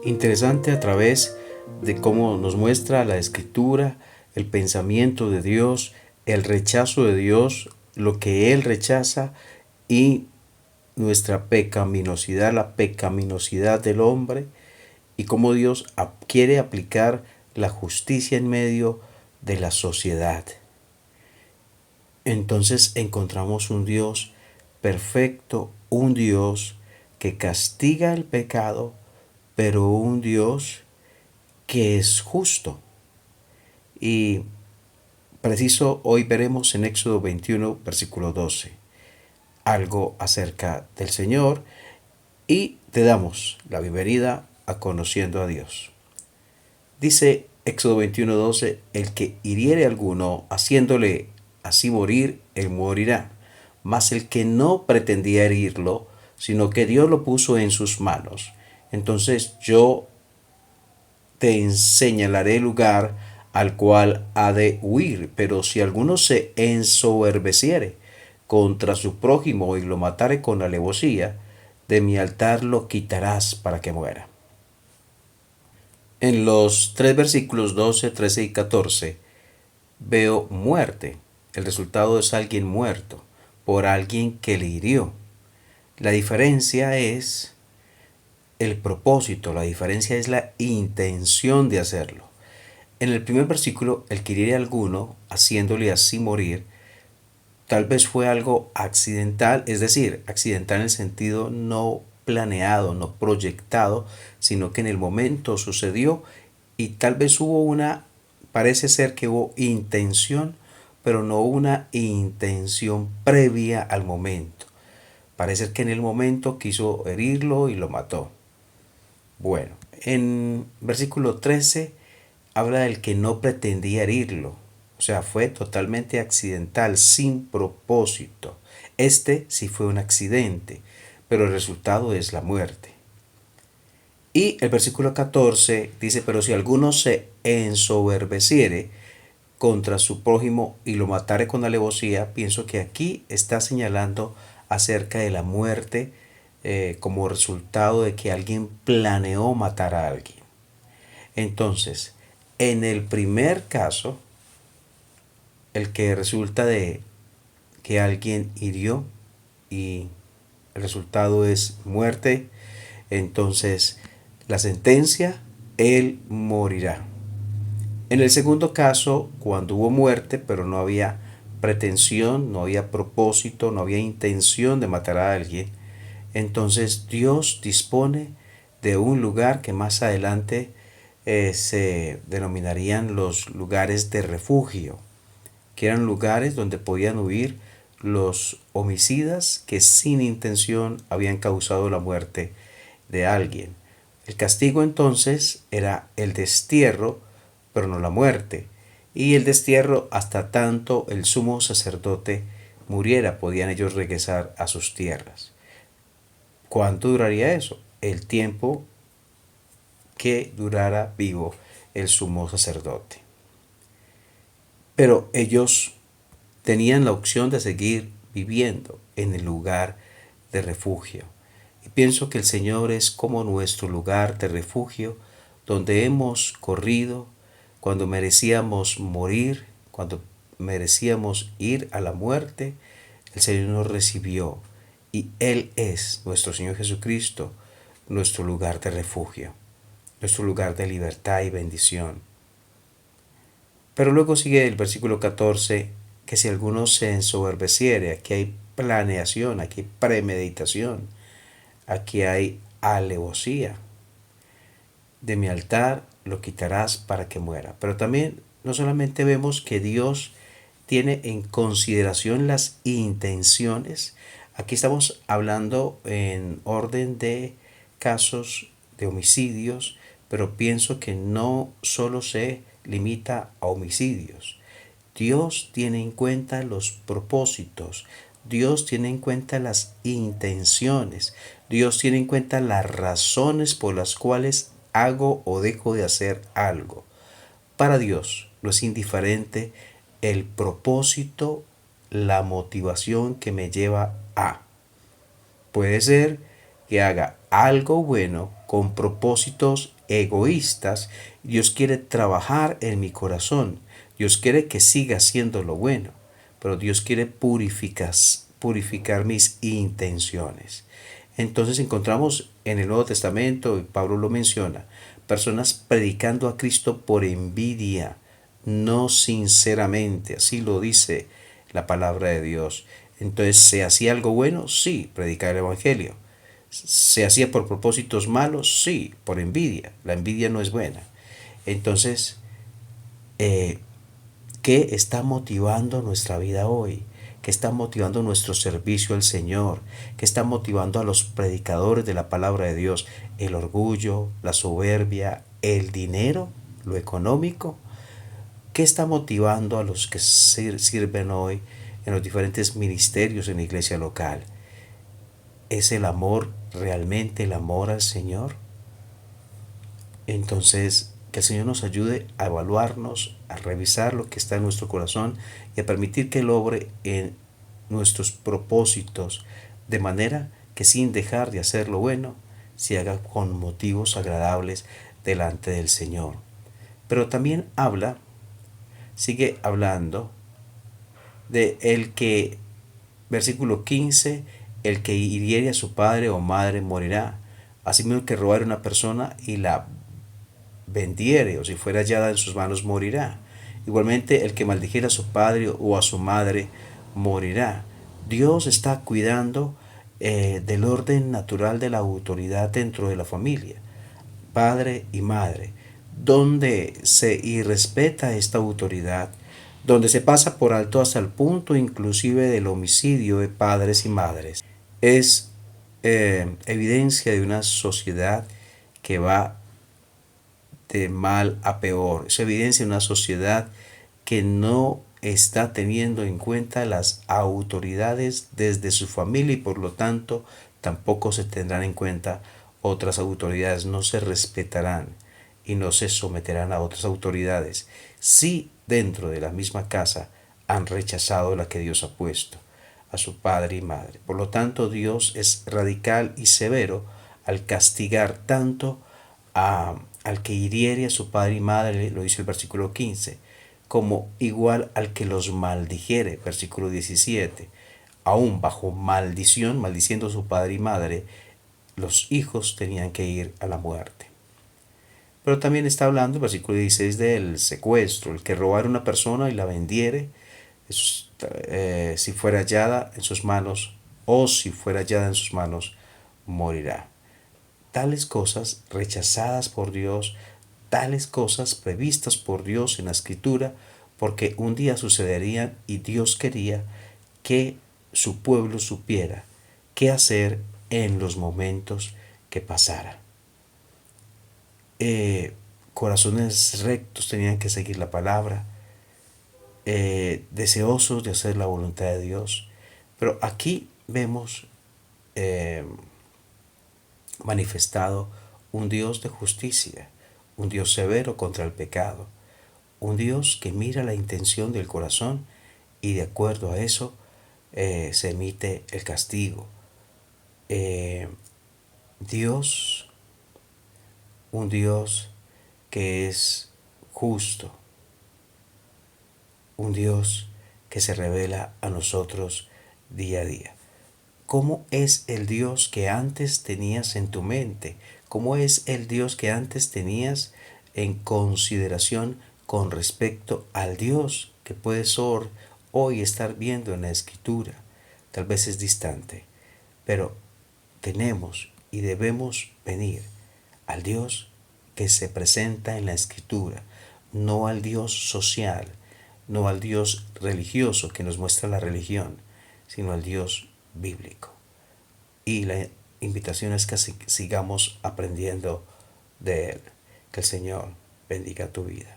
interesante a través de cómo nos muestra la Escritura, el pensamiento de Dios, el rechazo de Dios, lo que Él rechaza y nuestra pecaminosidad, la pecaminosidad del hombre y cómo Dios quiere aplicar la justicia en medio de la sociedad. Entonces encontramos un Dios perfecto, un Dios que castiga el pecado, pero un Dios que es justo. Y preciso hoy veremos en Éxodo 21, versículo 12, algo acerca del Señor y te damos la bienvenida a Conociendo a Dios. Dice Éxodo 21, 12, el que hiriere a alguno haciéndole así morir, él morirá. Mas el que no pretendía herirlo, sino que Dios lo puso en sus manos, entonces yo te señalaré el lugar al cual ha de huir. Pero si alguno se ensoberbeciere contra su prójimo y lo matare con alevosía, de mi altar lo quitarás para que muera. En los tres versículos 12, 13 y 14 veo muerte. El resultado es alguien muerto por alguien que le hirió. La diferencia es el propósito, la diferencia es la intención de hacerlo. En el primer versículo, el que hiriere a alguno, haciéndole así morir, tal vez fue algo accidental, es decir, accidental en el sentido no planeado, no proyectado, sino que en el momento sucedió y tal vez parece ser que hubo intención, pero no una intención previa al momento. Parece que en el momento quiso herirlo y lo mató. Bueno, en versículo 13 habla del que no pretendía herirlo. O sea, fue totalmente accidental, sin propósito. Este sí fue un accidente, pero el resultado es la muerte. Y el versículo 14 dice, pero si alguno se ensoberbeciere contra su prójimo y lo matare con alevosía, pienso que aquí está señalando acerca de la muerte como resultado de que alguien planeó matar a alguien. Entonces, en el primer caso, el que resulta de que alguien hirió y el resultado es muerte, entonces la sentencia, él morirá. En el segundo caso, cuando hubo muerte, pero no había pretensión, no había propósito, no había intención de matar a alguien, entonces Dios dispone de un lugar que más adelante se denominarían los lugares de refugio, que eran lugares donde podían huir los homicidas que sin intención habían causado la muerte de alguien. El castigo entonces era el destierro, pero no la muerte. Y el destierro hasta tanto el sumo sacerdote muriera, podían ellos regresar a sus tierras. ¿Cuánto duraría eso? El tiempo que durara vivo el sumo sacerdote. Pero ellos tenían la opción de seguir viviendo en el lugar de refugio. Y pienso que el Señor es como nuestro lugar de refugio, donde hemos corrido cuando merecíamos morir, cuando merecíamos ir a la muerte. El Señor nos recibió y Él es nuestro Señor Jesucristo, nuestro lugar de refugio, nuestro lugar de libertad y bendición. Pero luego sigue el versículo 14, que si alguno se ensoberbeciere, aquí hay planeación, aquí hay premeditación, aquí hay alevosía. De mi altar lo quitarás para que muera. Pero también no solamente vemos que Dios tiene en consideración las intenciones, aquí estamos hablando en orden de casos de homicidios, pero pienso que no solo se limita a homicidios. Dios tiene en cuenta los propósitos, Dios tiene en cuenta las intenciones, Dios tiene en cuenta las razones por las cuales hago o dejo de hacer algo. Para Dios no es indiferente el propósito, la motivación que me lleva a. Puede ser que haga algo bueno con propósitos egoístas. Dios quiere trabajar en mi corazón. Dios quiere que siga haciendo lo bueno, pero Dios quiere purificar mis intenciones. Entonces encontramos en el Nuevo Testamento, y Pablo lo menciona, personas predicando a Cristo por envidia, no sinceramente, así lo dice la palabra de Dios. Entonces, ¿se hacía algo bueno? Sí, predicar el Evangelio. ¿Se hacía por propósitos malos? Sí, por envidia. La envidia no es buena. Entonces, eh, ¿qué está motivando nuestra vida hoy? ¿Qué está motivando nuestro servicio al Señor? ¿Qué está motivando a los predicadores de la palabra de Dios? ¿El orgullo, la soberbia, el dinero, lo económico? ¿Qué está motivando a los que sirven hoy en los diferentes ministerios en la iglesia local? ¿Es el amor realmente el amor al Señor? Entonces, que el Señor nos ayude a evaluarnos, a revisar lo que está en nuestro corazón y a permitir que Él obre en nuestros propósitos, de manera que sin dejar de hacer lo bueno, se haga con motivos agradables delante del Señor. Pero también sigue hablando de el que, versículo 15, el que hiriere a su padre o madre morirá. Asimismo, el que robare a una persona y la vendiere, o si fuera hallada en sus manos, morirá. Igualmente, el que maldijera a su padre o a su madre morirá. Dios está cuidando del orden natural de la autoridad dentro de la familia, padre y madre, donde se irrespeta esta autoridad, donde se pasa por alto hasta el punto inclusive del homicidio de padres y madres. Es evidencia de una sociedad que va de mal a peor. Es evidencia de una sociedad que no está teniendo en cuenta las autoridades desde su familia y por lo tanto tampoco se tendrán en cuenta otras autoridades, no se respetarán y no se someterán a otras autoridades si dentro de la misma casa han rechazado la que Dios ha puesto, a su padre y madre. Por lo tanto, Dios es radical y severo al castigar tanto al que hiriere a su padre y madre, lo dice el versículo 15, como igual al que los maldijere, versículo 17. Aún bajo maldición, maldiciendo a su padre y madre, los hijos tenían que ir a la muerte. Pero también está hablando, el versículo 16, del secuestro, el que robara a una persona y la vendiere, si fuera hallada en sus manos, o si fuera hallada en sus manos, morirá. Tales cosas rechazadas por Dios, tales cosas previstas por Dios en la Escritura, porque un día sucederían y Dios quería que su pueblo supiera qué hacer en los momentos que pasara. Corazones rectos tenían que seguir la palabra, deseosos de hacer la voluntad de Dios. Pero aquí vemos manifestado un Dios de justicia, un Dios severo contra el pecado, un Dios que mira la intención del corazón y de acuerdo a eso se emite el castigo. Dios, un Dios que es justo, un Dios que se revela a nosotros día a día. ¿Cómo es el Dios que antes tenías en tu mente? ¿Cómo es el Dios que antes tenías en consideración con respecto al Dios que puedes hoy estar viendo en la Escritura? Tal vez es distante, pero tenemos y debemos venir al Dios que se presenta en la Escritura, no al Dios social, no al Dios religioso que nos muestra la religión, sino al Dios bíblico. Y la invitación es que sigamos aprendiendo de Él. Que el Señor bendiga tu vida.